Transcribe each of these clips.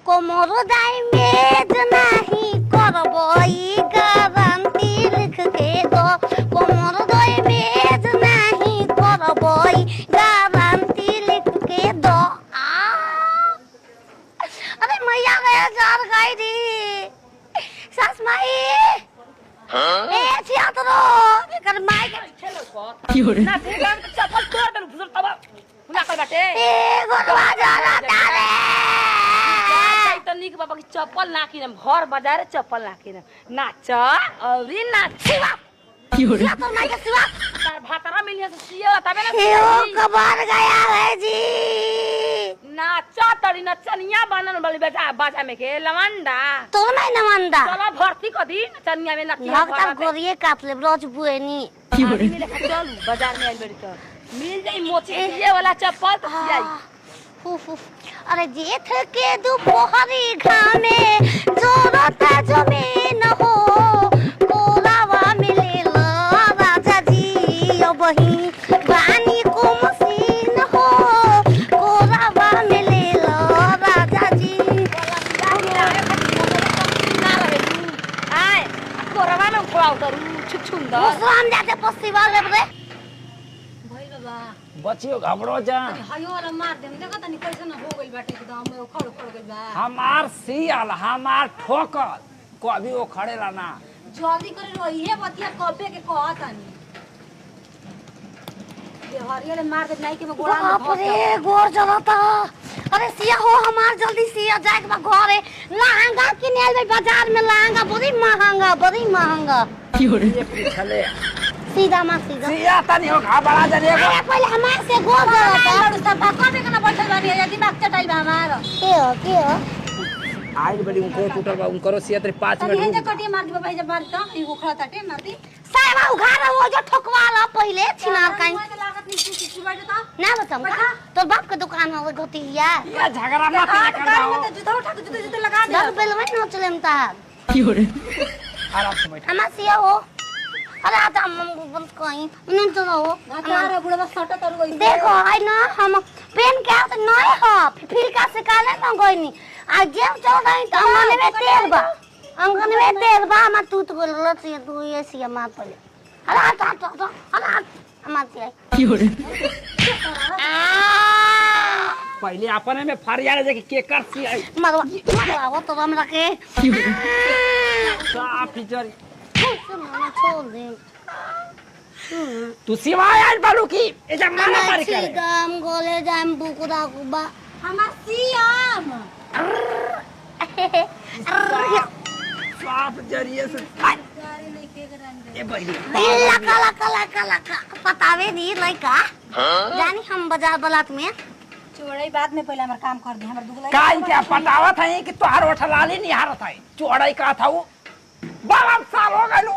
कोमर damage नहीं करबई guarantee लिख के दो कोमर डैमेज नहीं करबई गारंटी लिख के दो अरे मैया गया जार गई दी सास माई ए छिया तो कर माई के खेलो को ना थे चप्पल तोड़ दे फुसर तब ना कर बाटे ए गोरवा जाला तारे तनिक बाबा की चप्पल नाकी न घर बाजार चप्पल नाकी न नाच औरी नाच सिवा तो माई के सिवा तार भातरा मिलिया से सिया तबे ना ए कबार गया है जी नाच तड़ी नचनिया बनन वाली बेटा बाजा में के लवंडा तो नहीं लवंडा चलो भर्ती कर दी नचनिया में नकिया भगता गोरिए काट ले रोज बुएनी चल बाजार में आइल बड़ी तो मिल जाई मोची ये वाला चप्पल तो आई अरे जेठ के दोपहरी घामे जोरत जमीन हो कोलावा मिले राजा जी वही बानी को मशीन हो कोलावा मिले राजा जी आए कोलावा में कोलाव करू छुछुंदा मुसलाम जाते पस्ती वाले रे बचियो घबरो जा हायो वाला मार देम देखा तनी कैसे न हो गइल बाटे एकदम उखड़ उखड़ गइल बा हमार सियाल हमार ठोकर कभी वो खड़ेला ना जल्दी करे रोइए बतिया कबे के कहत तनी ये हरियर मार दे नहीं कि मैं गोड़ा में बाप रे गोर जलता अरे सिया हो हमार जल्दी सिया जाए के बा घरे लहंगा किनेल में बाजार में लहंगा बड़ी महंगा ये पिछले सीधा मा सीधा सिया तनी हो घबरा जा रे अरे पहले हमार से गोर जलता सब भक्का में कना बैठल बानी या दिमाग चटाई बा हमार के हो आई बड़ी उनको टूटल बा उनको सिया तेरे 5 तनी मिनट हेजे कटिया मार दी भाई जब मार त ई उखड़ा ताटे मार दी सारा उघारा वो जो ठोकवाला पहले छिनार काई मैं लागत नहीं कुछ बैठे त ना बताऊं तो बाप के दुकान हो गोतिया ये झगड़ा मत कर जाओ जुता उठा के जुता लगा दे दस बेल में न चलेम ता आराम से बैठ हमार सिया हो अरे आता हम बंद कहीं उन्हें तो रहो अरे बुढ़वा सटा तर गई देखो आई ना हम पेन के आते नहीं हो फिर का से काले ना गईनी आज जेब चल रही तो अंगने में तेल बा हम तू तो बोल से तू ये सिया मार पड़े अरे आता अरे हमार से पहले अपने में फरियाल जे के कर सिया मरवा वो तो हम रखे साफ टीचर छोड़ दे तू सिवाय आज बालू की ए जब मारा मार करे हम गोले जाम बुकुदा कुबा हमार सियाम साफ जरिए से ए बड़ी लका पतावे दी लइका जानी हम बाजार बलात में चोड़ई बाद में पहले हमर काम कर दे हमर दुगला काई क्या पटावत है कि तोहार ओठलाली निहारत है चोड़ई का था वो बाबा साल हो गइलू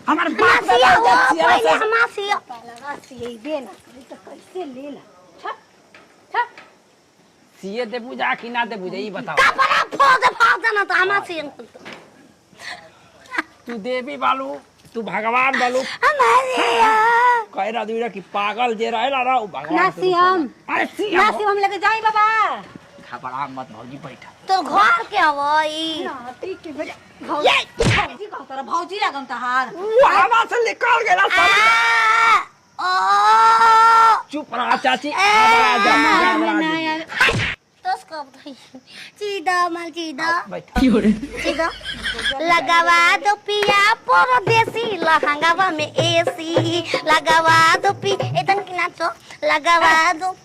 हमर बाप सिया हो दादा पहले हमार सिया लगा सिए दे ना तो कैसे लेला सिए दे बुझा कि ना दे बुझा ई बताओ कपड़ा फाड़ ना तो हमार सिया तू देवी बालू तू भगवान बालू हमार सिया कह रहा दूरा कि पागल जे रहेला ना वो भगवान ना सियाम अरे सिया ना सियाम लेके जाई बाबा खबड़ा मत भौजी बैठा तो घर के हवई ना ठीक के बेटा भौजी कह तोरा भौजी लागम तहार वो हवा से निकल गेला सब ओ चुप रहा चाची खबड़ा जा तो कब चीदा माल चीदा बैठा चीदा लगावा दो पिया परदेसी लहंगावा में एसी लगावा दो पी एकदम की नाचो लगावा दो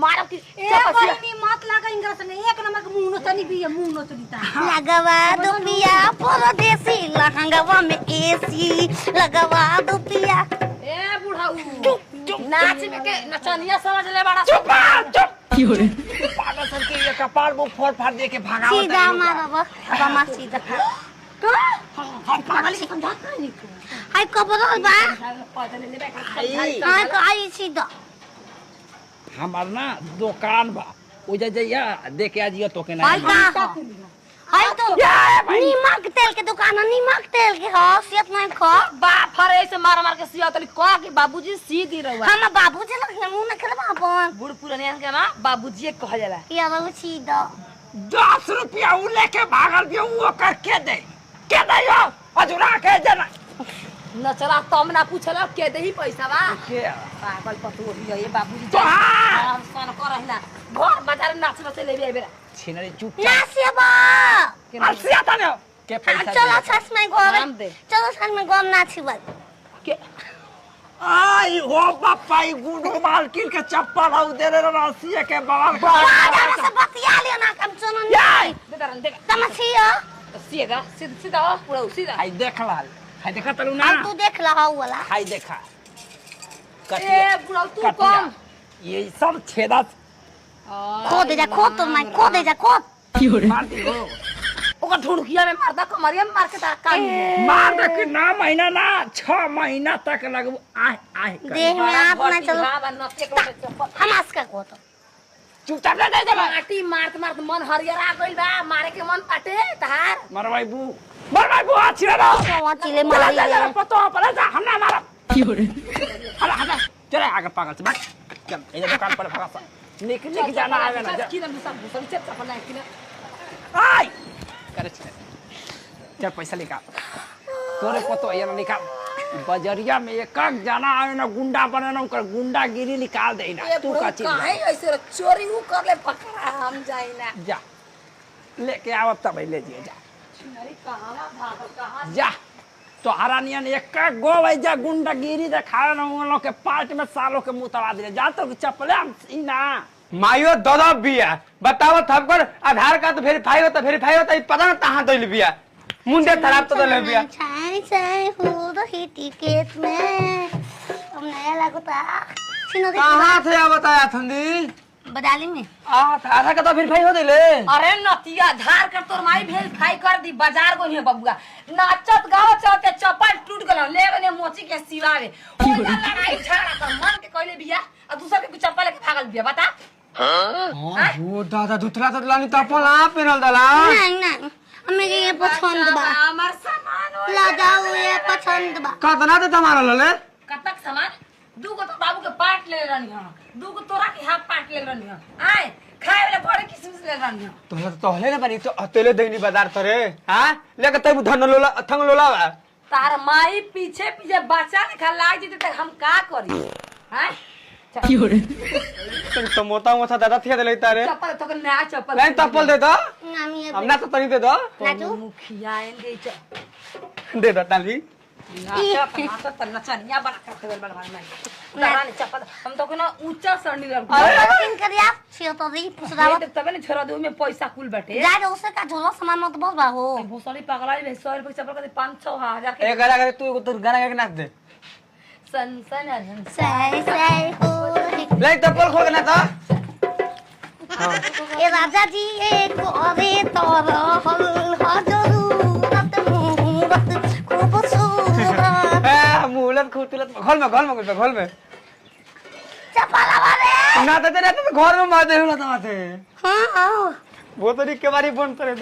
मारो की ए बहनी मत लगा इंग्लिश में एक नंबर के मुंह नोचनी भी मुंह नोचनी ता लगावा दो पिया परदेसी लहंगावा में एसी लगावा दो पिया ए बुढ़ाऊ चुप नाच में के नचनिया समझ ले बड़ा चुप पागल सन के ये कपाल मुंह फोड़ फाड़ दे के भागावत सीधा मारबा बामा सीधा हम पागल से समझा नहीं हाय कबरल बा पैदल ले हाय को आई सीधा हमार ना दुकान बा ओजा जइया दे के आजियो तो के हाय ना का हाय तो नीमक तेल के दुकान है नीमक तेल के हो सियत नहीं खो बा फरे से मार मार के सिया तली कह के बाबूजी सी दी रहुआ हम बाबूजी लग मुंह न करे बाबन बूढ़ पुरानियन के ना बाबूजी कह जाला या बाबू सीधा 10 रुपया उ लेके भागल दियो वो करके दे के दे यो अजुरा के देना न चला तम ना पूछला के देही पैसा बा के पागल पतू हो ये बाबूजी तो हाँ। हम सन करहिना घर बाजार नाच नाच लेबे बेरा छिनरी चुप नासिबा अलसिया तने के पैसा चलो सच में नाम गम दे। चलो सच में गम नासिबा के आई हो बापा ई गुडू मालकिन के चप्पल आउ दे रे रसिया के बवाल बाजार से बतिया लियो ना कम सुनो याय दे दरन दे तमसिया सीधा सीधा सीधा पूरा सीधा हाय देख लाल हाय देखा तलू ना तू देख लहा वाला हाय देखा ए बुढ़ऊ तू कौन ये सब छेदा खो दे जा खो तो मैं खो दे जा खो मार दी हो ओकर ढुड़किया में मारदा कमरिया में मार के ता कान मार दे कि ना महीना ना 6 महीना तक लगबू आह आह कर। देह में आप ना चलो हां नते के चप्पल हम आस का को तो चुपचाप ले दे माटी मारत मारत मन हरियरा गइल बा मारे के मन पाटे तहार मरवाई बू अच्छी रे वहां चिले मारी चल पतो पर जा हम ना मारब हला हला चले आगे पागल से भाग चल ये दुकान पर भागा निक जाना आवे ना जा की ना सब भूसल चप्पल ना कि आई करे चल पैसा निकाल तोरे पतो ये ना निकाल बजरिया में एक जाना आवे ना गुंडा बने ना कर गुंडागिरी निकाल दे ना तू का चीज काहे ऐसे चोरी उ कर ले पकड़ा हम जाई ना जा लेके आवब तब ले जिए जा अरे कहां भागो कहां जा तो हरानियन एक गो वैजा गुंडागिरी दिखावे ना उन लोग के पार्ट में सालों के मुतवा दिले जा तो चप्पले ई ना मायो ददब बिया बताओ थपकर आधार कार्ड वेरीफाई होता पता ना कहां दैल बिया मुंडे खराब तो दैल बिया छाई छाई हो रही टिकट में हम नया लगता सिनो दे कहां से आ बताया थंदी बदाली में आधार कार्ड वेरीफाई हो दैले अरे नतिया धार कर तोर माई भेल खाई कर दी बाजार गोनी बबुआ नाचत गावत चलते चप्पल टूट गलो ले गने मोची के सिवावे ओ लड़ाई झगड़ा कर मन के कहले बिया आ दूसर के चप्पल के भागल बिया बता हां वो दादा दुतरा तो लानी तपल आ पेनल दला नहीं नहीं हमें ये पसंद बा हमर सामान हो ला जाओ ये पसंद बा कतना दे तुम्हारा लले कतक सामान दूगो तो बाबू के पाट ले रहनी हां दूगो तोरा के हाफ पाट ले रहनी हां आए खाए वाला बड़े किस्म से ले रहनी हां तोला तो तोहले ना बनी तो अतेले दैनी बाजार तरे हां लेके तब धन लोला थंग लोला तार माई पीछे पीछे बच्चा ने खा लाग जेते तक हम का करी हैं तो मोटा मोटा दादा थिया दे तारे चप्पल तो के नया चप्पल नहीं तपल दे दो नामी ये हमना तो तनी दे दो नाचू मुखिया दे दे दो टाली नचनिया बना कर देल बना नहीं चप्पल हम तो ना ऊंचा सरनी लग इन करिया छियो तो दी पुसदावा तबे ने छोरा दू में पैसा कुल बैठे जा रे उसे का झोला सामान मत बोल बा हो भोसड़ी पगला भी 100 रुपए चप्पल का 500 1000 के एक गाना गा तू तो गाना गा के नाच दे सन सन सही सही हो ले तपल खोल के नाच ए राजा जी एक अरे तोर हल हजरूरत मुहूर्त खूबसूरत ए मुहलत खूबसूरत घोल में चपला वाले ना तो घर में मार दे होला तो माथे हां वो तो के बारी बंद करे